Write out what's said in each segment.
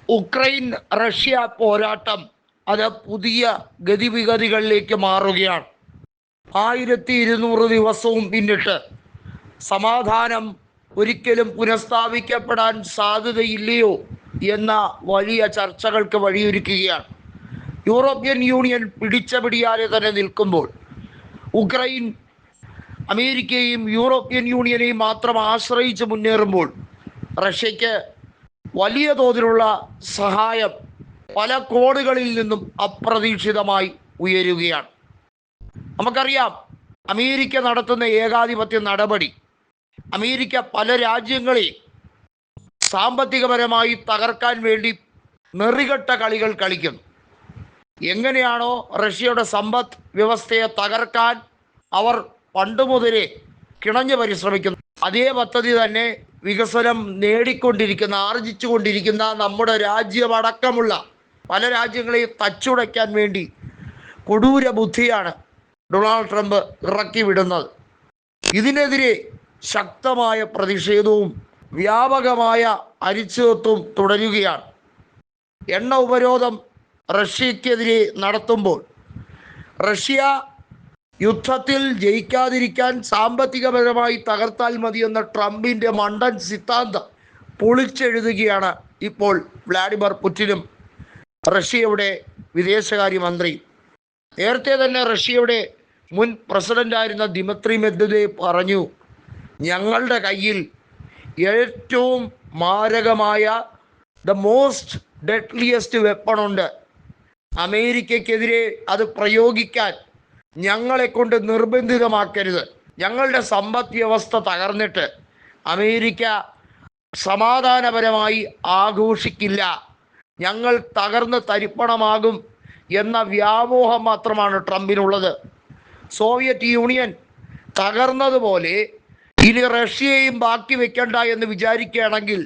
Ukraine Russia പോരാട്ടം അത് പുതിയ ഗതിവിഗതികളിലേക്ക് മാറുകയാണ്. 1200 ദിവസവും പിന്നിട്ട് സമാധാനം ഒരിക്കലും പുനഃസ്ഥാപിക്കപ്പെടാൻ സാധ്യതയില്ലയോ എന്ന വലിയ ചർച്ചകൾക്ക് വഴിയൊരുക്കുകയാണ്. യൂറോപ്യൻ യൂണിയൻ പിടിച്ച പിടിയാലെ തന്നെ നിൽക്കുമ്പോൾ ഉക്രൈൻ അമേരിക്കയും യൂറോപ്യൻ യൂണിയനെയും മാത്രം ആശ്രയിച്ച് മുന്നേറുമ്പോൾ റഷ്യയ്ക്ക് വലിയ തോതിലുള്ള സഹായം പല കോണുകളിൽ നിന്നും അപ്രതീക്ഷിതമായി ഉയരുകയാണ്. നമുക്കറിയാം, അമേരിക്ക നടത്തുന്ന ഏകാധിപത്യ നടപടി അമേരിക്ക പല രാജ്യങ്ങളെ സാമ്പത്തികപരമായി തകർക്കാൻ വേണ്ടി നെറികെട്ട കളികൾ കളിക്കുന്നു. എങ്ങനെയാണോ റഷ്യയുടെ സമ്പദ് വ്യവസ്ഥയെ തകർക്കാൻ അവർ പണ്ട് മുതലേ കിണഞ്ഞു പരിശ്രമിക്കുന്നു, അതേ പദ്ധതി തന്നെ വികസനം നേടിക്കൊണ്ടിരിക്കുന്ന ആർജിച്ചുകൊണ്ടിരിക്കുന്ന നമ്മുടെ രാജ്യമടക്കമുള്ള പല രാജ്യങ്ങളെയും തച്ചുടയ്ക്കാൻ വേണ്ടി കൊടൂര ബുദ്ധിയാണ് ഡൊണാൾഡ് ട്രംപ് ഇറക്കി വിടുന്നത്. ഇതിനെതിരെ ശക്തമായ പ്രതിഷേധവും വ്യാപകമായ അനിശ്ചിതത്വവും തുടരുകയാണ്. എണ്ണ ഉപരോധം റഷ്യക്കെതിരെ നടത്തുമ്പോൾ റഷ്യ യുദ്ധത്തിൽ ജയിക്കാതിരിക്കാൻ സാമ്പത്തികപരമായി തകർത്താൽ മതിയെന്ന ട്രംപിൻ്റെ മണ്ടൻ സിദ്ധാന്തം പൊളിച്ചെഴുതുകയാണ് ഇപ്പോൾ വ്ളാഡിമിർ പുടിനും റഷ്യയുടെ വിദേശകാര്യമന്ത്രി. നേരത്തെ തന്നെ റഷ്യയുടെ മുൻ പ്രസിഡന്റായിരുന്ന ദിമിത്രി മെദ്വദേവ് പറഞ്ഞു, ഞങ്ങളുടെ കയ്യിൽ ഏറ്റവും മാരകമായ ദ മോസ്റ്റ് ഡെഡ്ലിയസ്റ്റ് വെപ്പണുണ്ട്. അമേരിക്കയ്ക്കെതിരെ അത് പ്രയോഗിക്കാൻ ഞങ്ങളെ കൊണ്ട് നിർബന്ധിതമാക്കരുത്. ഞങ്ങളുടെ സമ്പദ് വ്യവസ്ഥ തകർന്നിട്ട് അമേരിക്ക സമാധാനപരമായി ആഘോഷിക്കില്ല, ഞങ്ങൾ തകർന്ന് തരിപ്പണമാകും എന്ന വ്യാമോഹം മാത്രമാണ് ട്രംപിനുള്ളത്. സോവിയറ്റ് യൂണിയൻ തകർന്നതുപോലെ ഇനി റഷ്യയെയും ബാക്കി വെക്കണ്ട എന്ന് വിചാരിക്കുകയാണെങ്കിൽ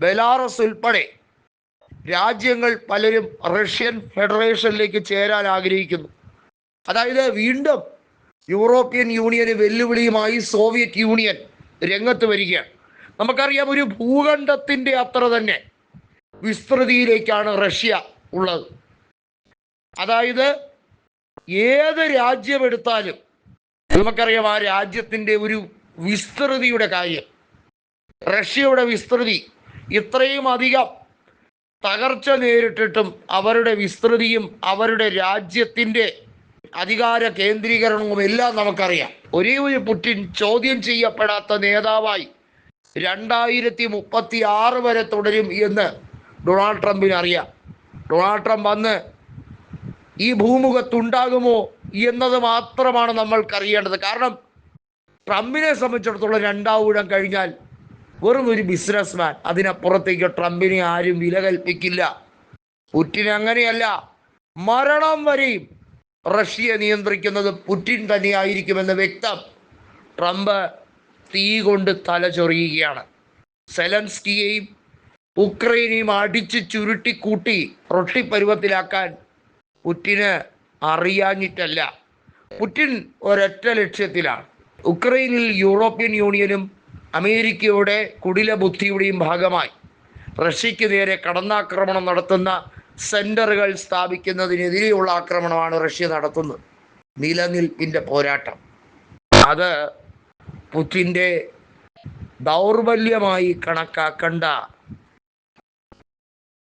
ബെലാറസ് ഉൾപ്പെടെ രാജ്യങ്ങൾ പലരും റഷ്യൻ ഫെഡറേഷനിലേക്ക് ചേരാൻ ആഗ്രഹിക്കുന്നു. അതായത് വീണ്ടും യൂറോപ്യൻ യൂണിയന് വെല്ലുവിളിയുമായി സോവിയറ്റ് യൂണിയൻ രംഗത്ത് വരികയാണ്. നമുക്കറിയാം, ഒരു ഭൂഖണ്ഡത്തിൻ്റെ അത്ര തന്നെ വിസ്തൃതിയിലേക്കാണ് റഷ്യ ഉള്ളത്. അതായത് ഏത് രാജ്യമെടുത്താലും നമുക്കറിയാം ആ രാജ്യത്തിൻ്റെ ഒരു വിസ്തൃതിയുടെ കാര്യം. റഷ്യയുടെ വിസ്തൃതി ഇത്രയും അധികം തകർച്ച നേരിട്ടിട്ടും അവരുടെ വിസ്തൃതിയും അവരുടെ രാജ്യത്തിൻ്റെ അധികാര കേന്ദ്രീകരണവും എല്ലാം നമുക്കറിയാം. ഒരേ ഒരു പുടിൻ ചോദ്യം ചെയ്യപ്പെടാത്ത നേതാവായി 2036 വരെ തുടരും എന്ന് ഡൊണാൾഡ് ട്രംപിന് അറിയാം. ഡൊണാൾഡ് ട്രംപ് അന്ന് ഈ ഭൂമുഖത്തുണ്ടാകുമോ എന്നത് മാത്രമാണ് നമ്മൾക്കറിയേണ്ടത്. കാരണം ട്രംപിനെ സംബന്ധിച്ചിടത്തോളം 2ാം ഊഴം കഴിഞ്ഞാൽ വെറും ഒരു ബിസിനസ് മാൻ, അതിനപ്പുറത്തേക്ക് ട്രംപിനെ ആരും വില കൽപ്പിക്കില്ല. പുടിൻ അങ്ങനെയല്ല, മരണം വരെയും റഷ്യയെ നിയന്ത്രിക്കുന്നത് പുടിൻ തന്നെയായിരിക്കുമെന്ന് വ്യക്തം. ട്രംപ് തീ കൊണ്ട് തലചൊറിയുകയാണ്. സെലൻസ്കിയെയും ഉക്രൈനെയും അടിച്ച് ചുരുട്ടിക്കൂട്ടി റൊട്ടിപ്പരുവത്തിലാക്കാൻ പുടിന് അറിയാഞ്ഞിട്ടല്ല. പുടിൻ ഒരൊറ്റ ലക്ഷ്യത്തിലാണ്. ഉക്രൈനിൽ യൂറോപ്യൻ യൂണിയനും അമേരിക്കയുടെ കുടില ബുദ്ധിയുടെയും ഭാഗമായി റഷ്യയ്ക്ക് നേരെ കടന്നാക്രമണം നടത്തുന്ന സെന്ററുകൾ സ്ഥാപിക്കുന്നതിനെതിരെയുള്ള ആക്രമണമാണ് റഷ്യ നടത്തുന്നത്. നിലനിൽപ്പിൻ്റെ പോരാട്ടം. അത് പുടിൻ്റെ ദൗർബല്യമായി കണക്കാക്കണ്ട.